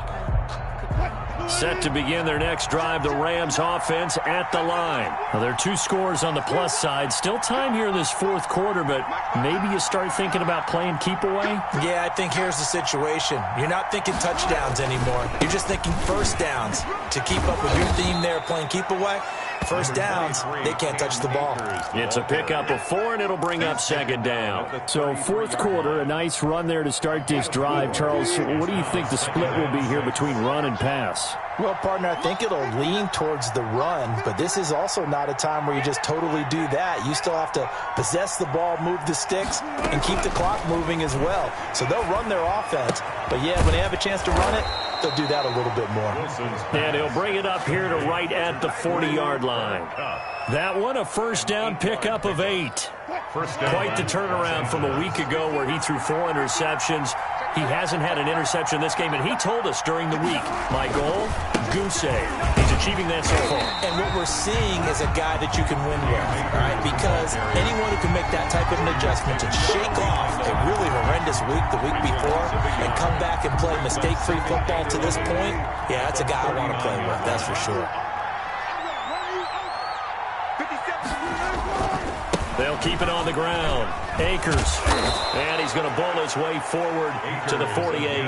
Speaker 3: Set to begin their next drive, the Rams offense at the line. Now, there are 2 scores on the plus side. Still time here in this 4th quarter, but maybe you start thinking about playing keep away?
Speaker 4: Yeah, I think here's the situation. You're not thinking touchdowns anymore. You're just thinking first downs. To keep up with your theme there, playing keep away, first downs, they can't touch the ball.
Speaker 3: It's a pickup of 4, and it'll bring up 2nd down.
Speaker 7: So 4th quarter, a nice run there to start this drive. Charles, what do you think the split will be here between run and pass?
Speaker 8: Well, partner, I think it'll lean towards the run, but this is also not a time where you just totally do that. You still have to possess the ball, move the sticks, and keep the clock moving as well. So they'll run their offense, but yeah, when they have a chance to run it, they'll do that a little bit more.
Speaker 3: And he'll bring it up here to right at the 40-yard line. That one, a first down pickup of 8. Quite the turnaround from a week ago where he threw 4 interceptions. He hasn't had an interception this game, and he told us during the week, my goal, goose egg. He's achieving that so far.
Speaker 4: And what we're seeing is a guy that you can win with, all right? Because anyone who can make that type of an adjustment and shake off a really horrendous week the week before and come back and play mistake-free football to this point, yeah, that's a guy I want to play with, that's for sure.
Speaker 3: They'll keep it on the ground. Akers. And he's going to bowl his way forward to the 48.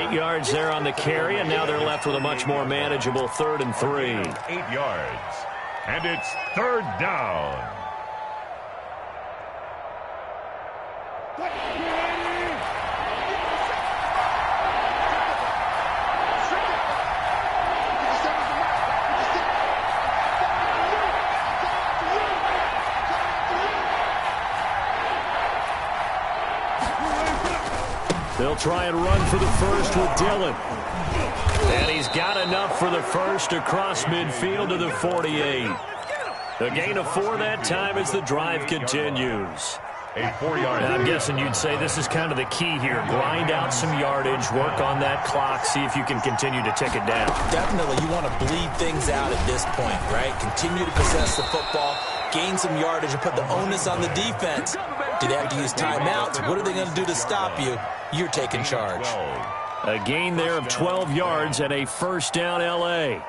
Speaker 3: 8 yards there on the carry, and now they're left with a much more manageable 3rd and 3.
Speaker 5: 8 yards. And it's 3rd down.
Speaker 3: They'll try and run for the first with Dillon. And he's got enough for the first across midfield to the 48. A gain of 4 that time as the drive continues.
Speaker 5: A 4-yard.
Speaker 3: I'm guessing you'd say this is kind of the key here. Grind out some yardage, work on that clock, see if you can continue to tick it down.
Speaker 8: Definitely, you want to bleed things out at this point, right? Continue to possess the football, gain some yardage, and put the onus on the defense. Do they have to use timeouts? What are they going to do to stop you? You're taking charge.
Speaker 3: A gain there of 12 yards and a first down L.A.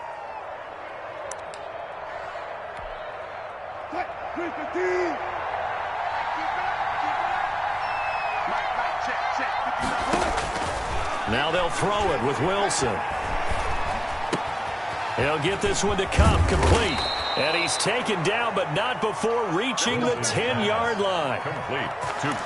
Speaker 3: Now they'll throw it with Wilson. He'll get this one to Kupp, complete. And he's taken down, but not before reaching the 10-yard line.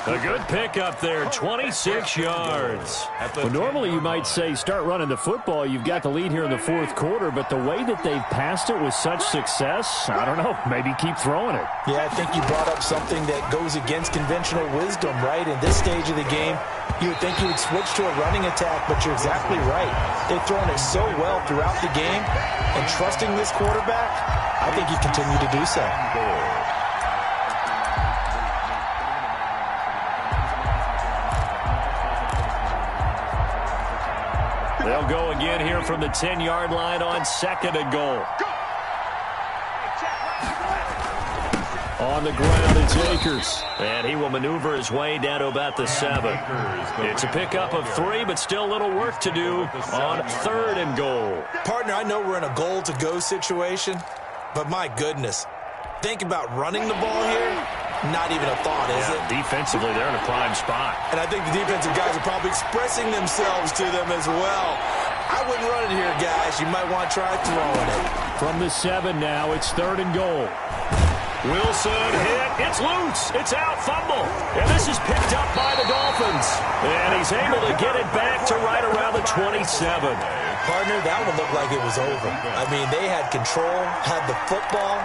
Speaker 3: A good pickup there, 26 yards.
Speaker 7: Well, normally you might say start running the football. You've got the lead here in the fourth quarter, but the way that they've passed it with such success, I don't know, maybe keep throwing it.
Speaker 8: Yeah, I think you brought up something that goes against conventional wisdom, right? In this stage of the game, you would think you would switch to a running attack, but you're exactly right. They've thrown it so well throughout the game, and trusting this quarterback, I think you continue to do so.
Speaker 3: They'll go again here from the 10-yard line on 2nd and goal. On the ground, it's Akers. And he will maneuver his way down to about the 7. It's a pickup of 3, but still a little work to do on 3rd and goal.
Speaker 8: Partner, I know we're in a goal-to-go situation, but my goodness, think about running the ball here. Not even a thought, is it?
Speaker 3: Defensively, they're in a prime spot.
Speaker 8: And I think the defensive guys are probably expressing themselves to them as well. I wouldn't run it here, guys. You might want to try throwing it.
Speaker 3: From the 7 now, it's 3rd and goal. Wilson hit. It's loose. It's out. Fumble. And this is picked up by the Dolphins. And he's able to get it back to right around the 27.
Speaker 8: Partner, that one looked like it was over. I mean, they had control, had the football,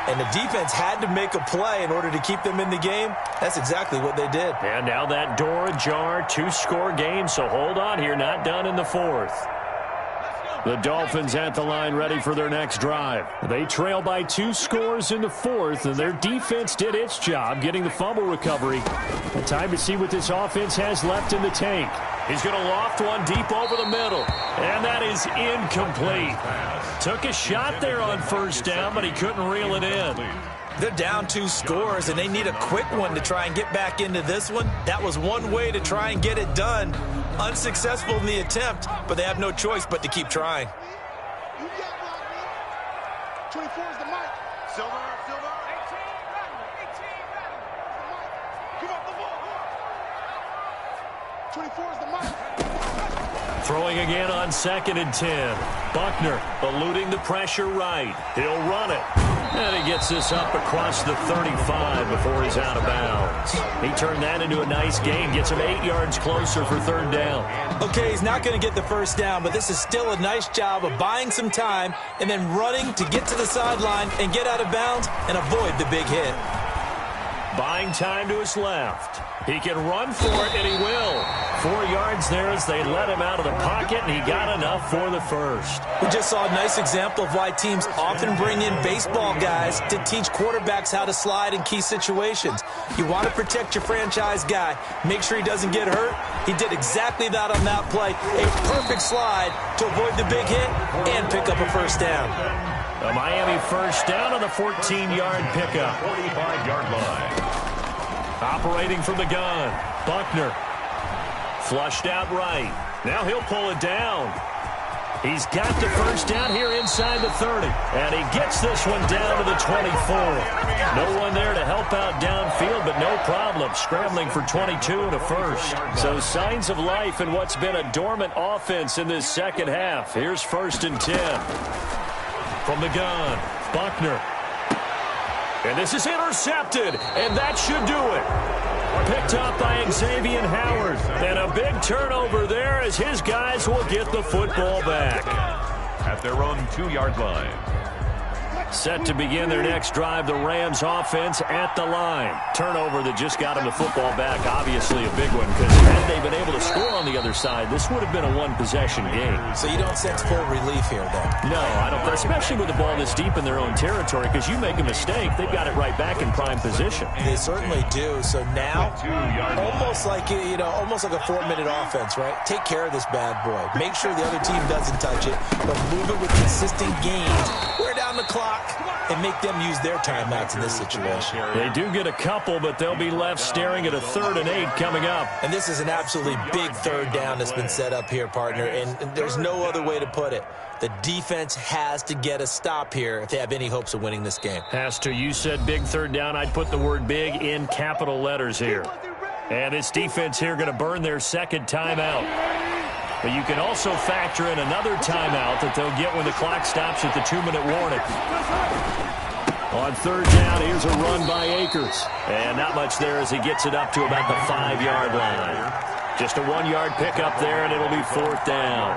Speaker 8: and the defense had to make a play in order to keep them in the game. That's exactly what they did.
Speaker 3: And now that door ajar, 2-score game, so hold on here. Not done in the 4th. The Dolphins at the line ready for their next drive. They trail by 2 scores in the 4th, and their defense did its job getting the fumble recovery. And time to see what this offense has left in the tank. He's going to loft one deep over the middle, and that is incomplete. Took a shot there on 1st down, but he couldn't reel it in.
Speaker 8: They're down 2 scores, and they need a quick one to try and get back into this one. That was one way to try and get it done. Unsuccessful in the attempt, but they have no choice but to keep trying.
Speaker 6: 24 is the mic. Silver. 18, come up the ball. 24 is the mic.
Speaker 3: Throwing again on 2nd and 10. Buckner eluding the pressure right. He'll run it. And he gets this up across the 35 before he's out of bounds. He turned that into a nice gain, gets him 8 yards closer for 3rd down.
Speaker 8: Okay, he's not going to get the 1st down, but this is still a nice job of buying some time and then running to get to the sideline and get out of bounds and avoid the big hit.
Speaker 3: Buying time to his left. He can run for it, and he will. 4 yards there as they let him out of the pocket, and he got enough for the 1st.
Speaker 8: We just saw a nice example of why teams often bring in baseball guys to teach quarterbacks how to slide in key situations. You want to protect your franchise guy. Make sure he doesn't get hurt. He did exactly that on that play. A perfect slide to avoid the big hit and pick up a 1st down.
Speaker 3: A Miami 1st down on the 14-yard pickup.
Speaker 5: 45-yard line.
Speaker 3: Operating from the gun, Buckner. Flushed out right. Now he'll pull it down. He's got the 1st down here inside the 30. And he gets this one down to the 24. No one there to help out downfield, but no problem. Scrambling for 22 and a 1st. So signs of life in what's been a dormant offense in this 2nd half. Here's 1st and 10. From the gun, Buckner. And this is intercepted, and that should do it. Picked up by Xavier Howard. And a big turnover there as his guys will get the football back.
Speaker 5: At their own 2-yard line.
Speaker 3: Set to begin their next drive, the Rams offense at the line. Turnover that just got them the football back, obviously a big one, because had they been able to score on the other side, this would have been a one-possession game.
Speaker 8: So you don't sense full relief here, then?
Speaker 3: No, I don't. Especially with the ball this deep in their own territory, because you make a mistake, they've got it right back in prime position.
Speaker 8: They certainly do. So now, almost like a 4-minute offense, right? Take care of this bad boy. Make sure the other team doesn't touch it, but move it with consistent gains. Wear down the clock and make them use their timeouts in this situation.
Speaker 3: They do get a couple, but they'll be left staring at a 3rd and 8 coming up.
Speaker 8: And this is an absolutely big 3rd down that's been set up here, partner, and there's no other way to put it. The defense has to get a stop here if they have any hopes of winning this game.
Speaker 3: Has to. You said big 3rd down. I'd put the word big in capital letters here. And this defense here going to burn their 2nd timeout. But you can also factor in another timeout that they'll get when the clock stops at the 2-minute warning. On 3rd down, here's a run by Akers. And not much there as he gets it up to about the 5-yard line. Just a 1-yard pickup there, and it'll be 4th down.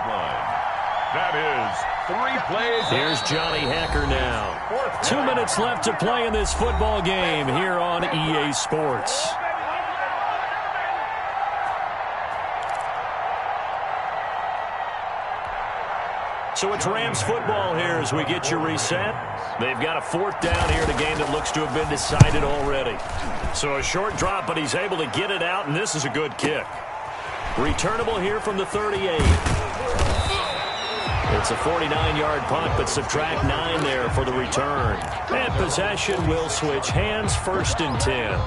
Speaker 5: That is 3 plays.
Speaker 3: Here's Johnny Hekker now. 2 minutes left to play in this football game here on EA Sports. So it's Rams football here as we get you reset. They've got a 4th down here in a game that looks to have been decided already. So a short drop, but he's able to get it out, and this is a good kick. Returnable here from the 38. It's a 49-yard punt, but subtract 9 there for the return. And possession will switch hands, 1st and 10.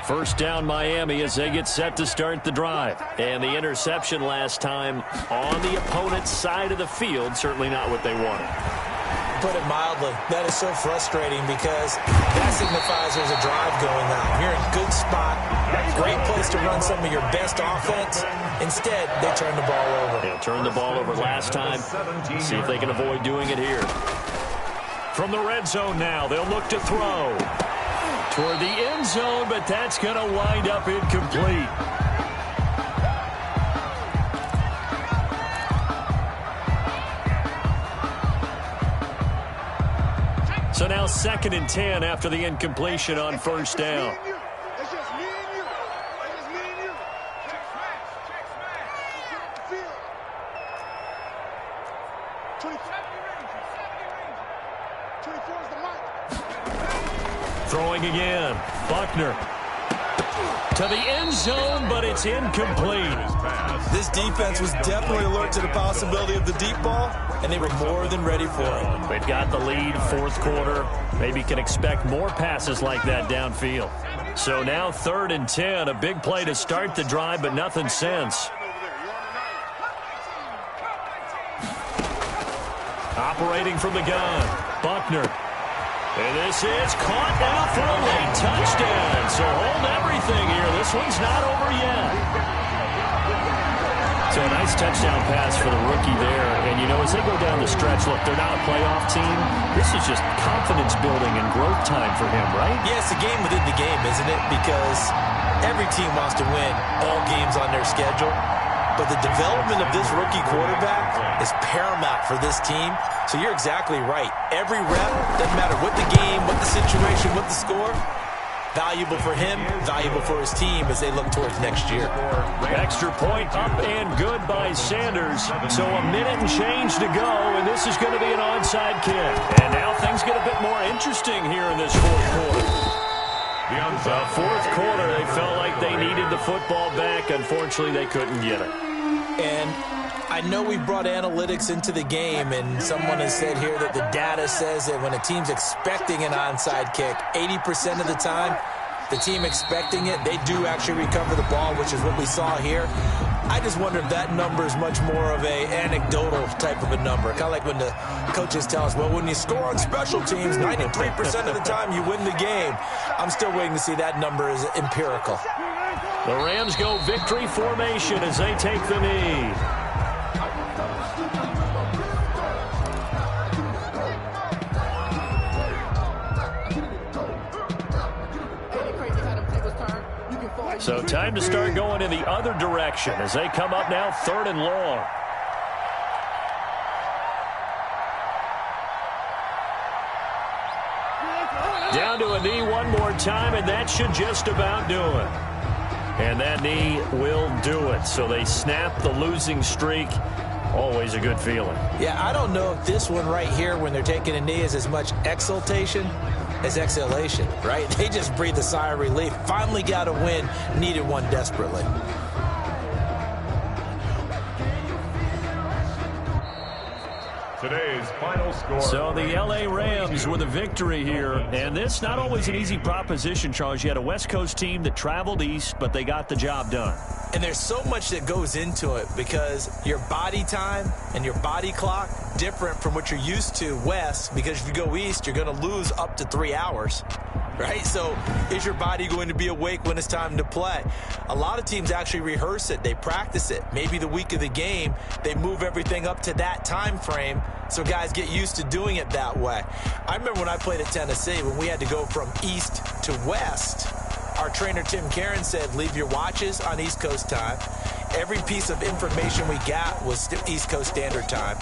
Speaker 3: 1st down Miami as they get set to start the drive. And the interception last time on the opponent's side of the field, certainly not what they wanted.
Speaker 8: Put it mildly, that is so frustrating because that signifies there's a drive going on. You're in a good spot, great place to run some of your best offense. Instead, they turn the ball over.
Speaker 3: They'll turn the ball over last time. See if they can avoid doing it here. From the red zone now, they'll look to throw toward the end zone, but that's going to wind up incomplete. So now 2nd and 10 after the incompletion on 1st down.
Speaker 6: It's just me and you. It's just me and you. Check smash. Check smash. Field. 24 is the mic.
Speaker 3: Throwing again. Buckner to the end zone, but it's incomplete.
Speaker 8: This defense was definitely alert to the possibility of the deep ball, and they were more than ready for it.
Speaker 3: They've got the lead, 4th quarter. Maybe can expect more passes like that downfield. So now 3rd and 10, a big play to start the drive, but nothing since. Operating from the gun, Buckner. And this is caught now for a late touchdown. So hold everything here. This one's not over yet. So a nice touchdown pass for the rookie there. And, you know, as they go down the stretch, look, they're not a playoff team. This is just confidence building and growth time for him, right?
Speaker 8: Yeah, it's a game within the game, isn't it? Because every team wants to win all games on their schedule. But the development of this rookie quarterback is paramount for this team. So you're exactly right. Every rep, doesn't matter what the game, what the situation, what the score, valuable for him, valuable for his team as they look towards next year.
Speaker 3: Extra point up and good by Sanders. So a minute and change to go, and this is going to be an onside kick. And now things get a bit more interesting here in this 4th quarter. The 4th quarter, they felt like they needed the football back. Unfortunately, they couldn't get it.
Speaker 8: And I know we brought analytics into the game, and someone has said here that the data says that when a team's expecting an onside kick, 80% of the time, the team expecting it, they do actually recover the ball, which is what we saw here. I just wonder if that number is much more of a anecdotal type of a number. Kind of like when the coaches tell us, well, when you score on special teams, 93% of the time you win the game. I'm still waiting to see that number is empirical.
Speaker 3: The Rams go victory formation as they take the knee. So time to start going in the other direction as they come up now 3rd and long. Down to a knee one more time, and that should just about do it. And that knee will do it. So they snap the losing streak. Always a good feeling.
Speaker 8: Yeah, I don't know if this one right here when they're taking a knee is as much exultation as exhalation, right? They just breathe a sigh of relief. Finally got a win, needed one desperately.
Speaker 5: Today's final score.
Speaker 3: So the L.A. Rams with a victory here. And this not always an easy proposition, Charles. You had a West Coast team that traveled east, but they got the job done.
Speaker 8: And there's so much that goes into it because your body time and your body clock different from what you're used to west, because if you go east, you're going to lose up to 3 hours. Right? So is your body going to be awake when it's time to play? A lot of teams actually rehearse it. They practice it. Maybe the week of the game, they move everything up to that time frame so guys get used to doing it that way. I remember when I played at Tennessee, when we had to go from east to west, our trainer Tim Karen said, leave your watches on East Coast time. Every piece of information we got was East Coast Standard Time.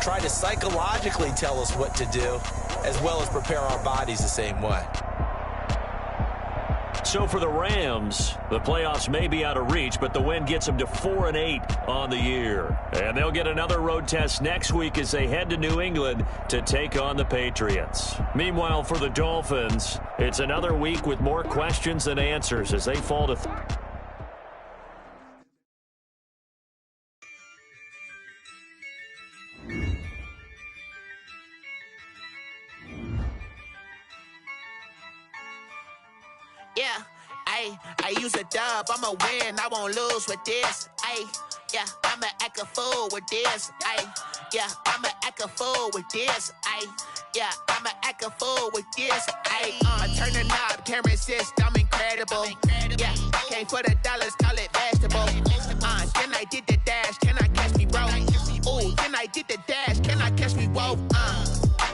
Speaker 8: Try to psychologically tell us what to do, as well as prepare our bodies the same way.
Speaker 3: So for the Rams, the playoffs may be out of reach, but the win gets them to 4-8 on the year. And they'll get another road test next week as they head to New England to take on the Patriots. Meanwhile, for the Dolphins, it's another week with more questions than answers as they fall to...
Speaker 1: Yeah, I use a dub, I'ma win, I won't lose with this. Yeah, I'ma act a fool with this. Yeah, I'ma act a fool with this. Yeah, I'ma act a fool with this. I turn the knob, camera assist, I'm incredible. Yeah, came for the dollars, call it vegetable. Then I did the dash, can I catch me, bro? Ooh, then I did the dash, can I catch me, whoa?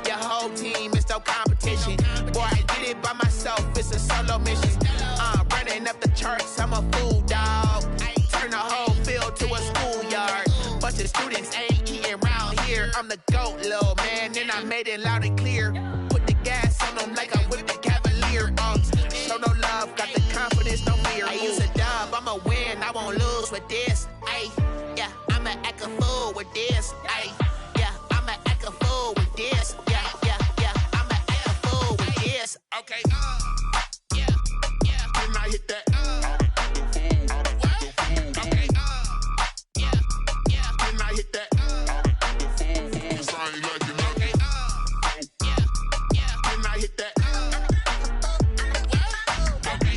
Speaker 1: Your whole team is no competition. Boy, I did it by myself, it's a solo mission. Running up the charts, I'm a fool, dog. Turn the whole field to a schoolyard. Bunch of students ain't eating round here. I'm the GOAT, little man, and I made it loud and clear. Put the gas on them like I whipped the Cavalier. Show no love, got the confidence, no fear. I use a dub, I'ma win, I won't lose with this. Yeah, I'ma act a fool with this. Yeah, I'ma act a fool with this. Yeah, I'ma act a fool with this. Okay, yeah, can I hit that? Okay, yeah, can I hit that? Cause I ain't like it. Okay, yeah, can I hit that? Okay,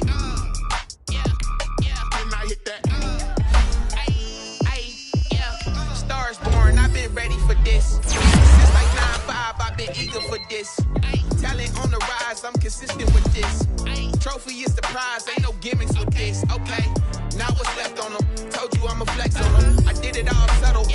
Speaker 1: yeah, can I hit that? Yeah, stars born, I've been ready for this. Since like 9-5, I've been eager for this. Talent on the rise, I'm consistent with this. Trophy is the prize, ain't no gimmicks with this. Okay, now what's left on them? Told you I'ma flex on them. I did it all subtle.